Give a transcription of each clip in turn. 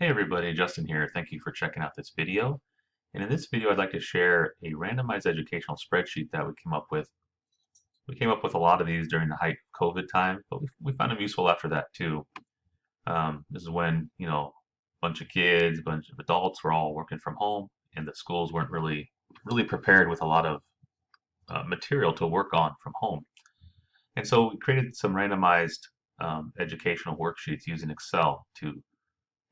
Hey everybody, Justin here. Thank you for checking out this video. And in this video, I'd like to share a randomized educational spreadsheet that we came up with. We came up with a lot of these during the height of COVID time, but we found them useful after that too. This is when, a bunch of kids, a bunch of adults were all working from home and the schools weren't really prepared with a lot of material to work on from home. And so we created some randomized educational worksheets using Excel to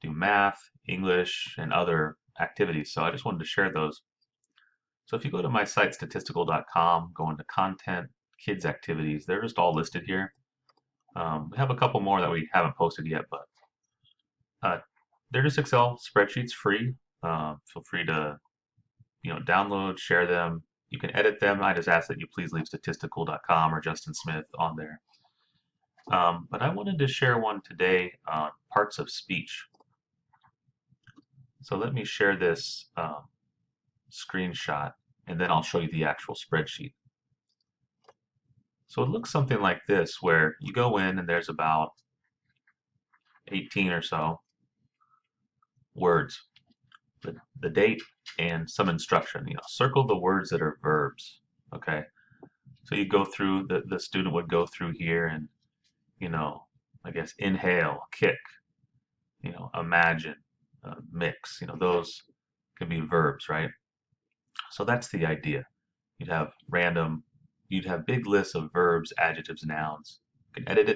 do math, English, and other activities. So I just wanted to share those. So if you go to my site, statistical.com, go into content, kids activities, they're just all listed here. We have a couple more that we haven't posted yet, but they're just Excel spreadsheets free. Feel free to download, share them. You can edit them. I just ask that you please leave statistical.com or Justin Smith on there. But I wanted to share one today on parts of speech. So let me share this screenshot and then I'll show you the actual spreadsheet. So it looks something like this, where you go in and there's about 18 or so words, the date, and some instruction. Circle the words that are verbs. Okay, so you go through, the student would go through here and I guess inhale, kick, imagine, mix, those can be verbs, right? So that's the idea. You'd have big lists of verbs, adjectives, nouns. You can edit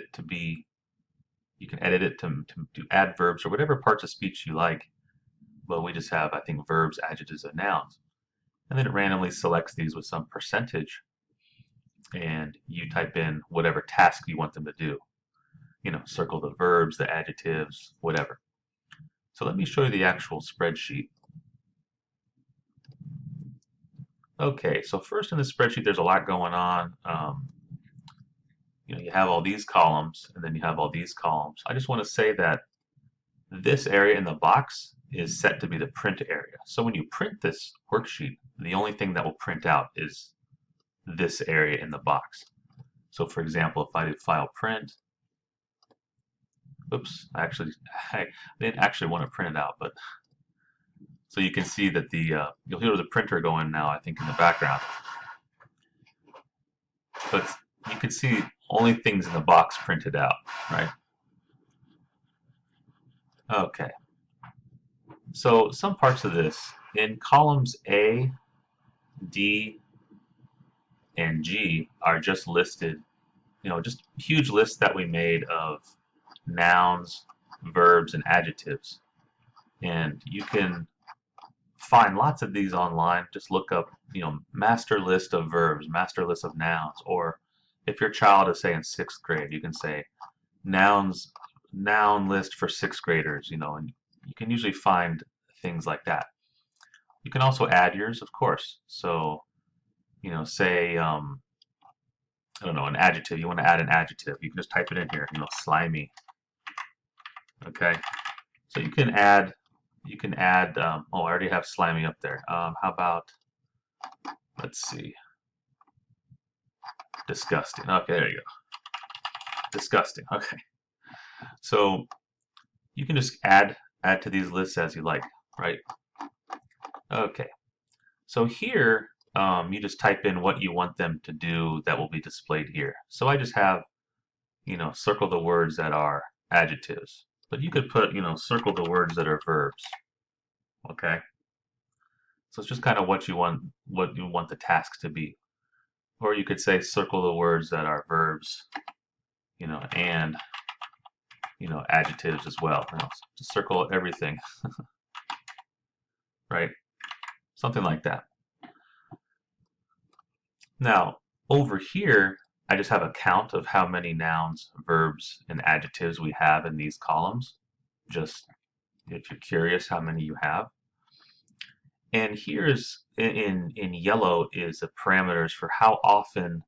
it to add verbs or whatever parts of speech you like. But we just have, I think, verbs, adjectives, and nouns. And then it randomly selects these with some percentage. And you type in whatever task you want them to do. Circle the verbs, the adjectives, whatever. So let me show you the actual spreadsheet. Okay, so first in the spreadsheet, there's a lot going on. You have all these columns, and then you have all these columns. I just want to say that this area in the box is set to be the print area. So when you print this worksheet, the only thing that will print out is this area in the box. So for example, if I do file print, oops, I didn't actually want to print it out, but so you can see that you'll hear the printer going now, I think, in the background. But you can see only things in the box printed out, right? Okay. So some parts of this, in columns A, D, and G are just listed, just huge lists that we made of nouns, verbs, and adjectives. And you can find lots of these online. Just look up, master list of verbs, master list of nouns, or if your child is, say, in 6th grade, you can say noun list for 6th graders, and you can usually find things like that. You can also add yours, of course. So, say, I don't know, an adjective. You want to add an adjective. You can just type it in here, slimy. Okay. So you can add, oh, I already have slimy up there. How about, let's see, disgusting. Okay, there you go. Disgusting. Okay. So you can just add to these lists as you like, right? Okay. So here, you just type in what you want them to do that will be displayed here. So I just have, circle the words that are adjectives. But you could put, circle the words that are verbs. Okay. So it's just kind of what you want the tasks to be. Or you could say circle the words that are verbs, and adjectives as well. Just circle everything. Right? Something like that. Now, over here, I just have a count of how many nouns, verbs, and adjectives we have in these columns. Just if you're curious how many you have. And here's in yellow is the parameters for how often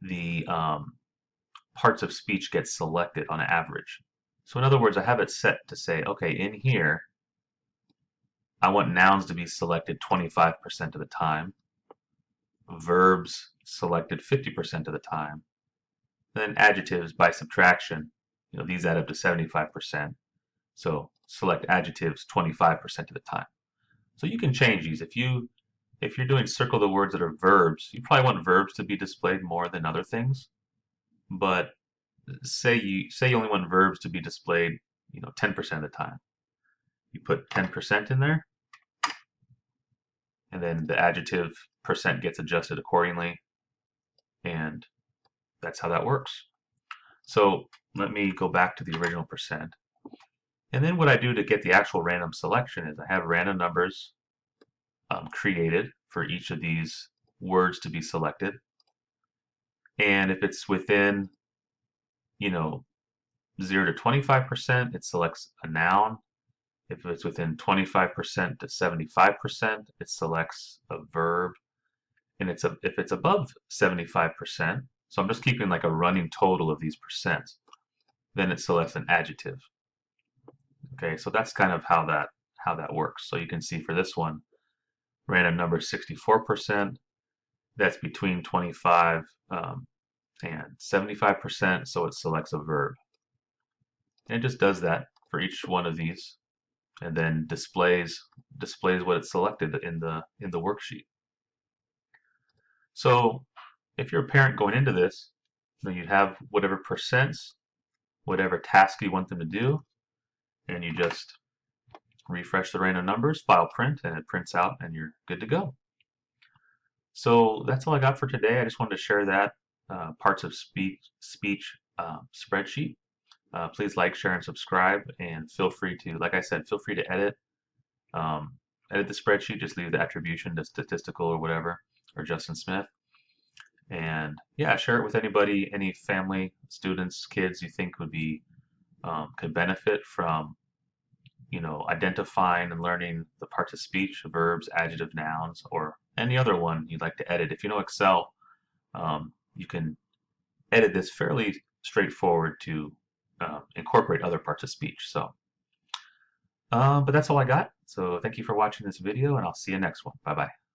the parts of speech get selected on average. So in other words, I have it set to say, okay, in here, I want nouns to be selected 25% of the time, verbs selected 50% of the time, and then adjectives by subtraction, these add up to 75%. So select adjectives 25% of the time. So you can change these. If you're doing circle the words that are verbs, you probably want verbs to be displayed more than other things. But say you only want verbs to be displayed, 10% of the time. You put 10% in there, and then the adjective percent gets adjusted accordingly, and that's how that works. So let me go back to the original percent. And then what I do to get the actual random selection is I have random numbers created for each of these words to be selected. And if it's within, 0 to 25%, it selects a noun. If it's within 25% to 75%, it selects a verb. And if it's above 75%, so I'm just keeping like a running total of these percents, then it selects an adjective. Okay, so that's kind of how that works. So you can see for this one, random number 64%. That's between 25 and 75%, so it selects a verb. And it just does that for each one of these, and then displays what it's selected in the worksheet. So if you're a parent going into this, then you have whatever percents, whatever task you want them to do, and you just refresh the random numbers, file print, and it prints out, and you're good to go. So that's all I got for today. I just wanted to share that parts of speech spreadsheet. Please like, share, and subscribe, and feel free to, like I said, feel free to edit the spreadsheet. Just leave the attribution to Statisticool or whatever, or Justin Smith. And yeah, share it with anybody, any family, students, kids you think would be could benefit from identifying and learning the parts of speech, verbs, adjective, nouns, or any other one you'd like to edit. If you know Excel, you can edit this fairly straightforward to incorporate other parts of speech. So, but that's all I got. So thank you for watching this video, and I'll see you next one. Bye-bye.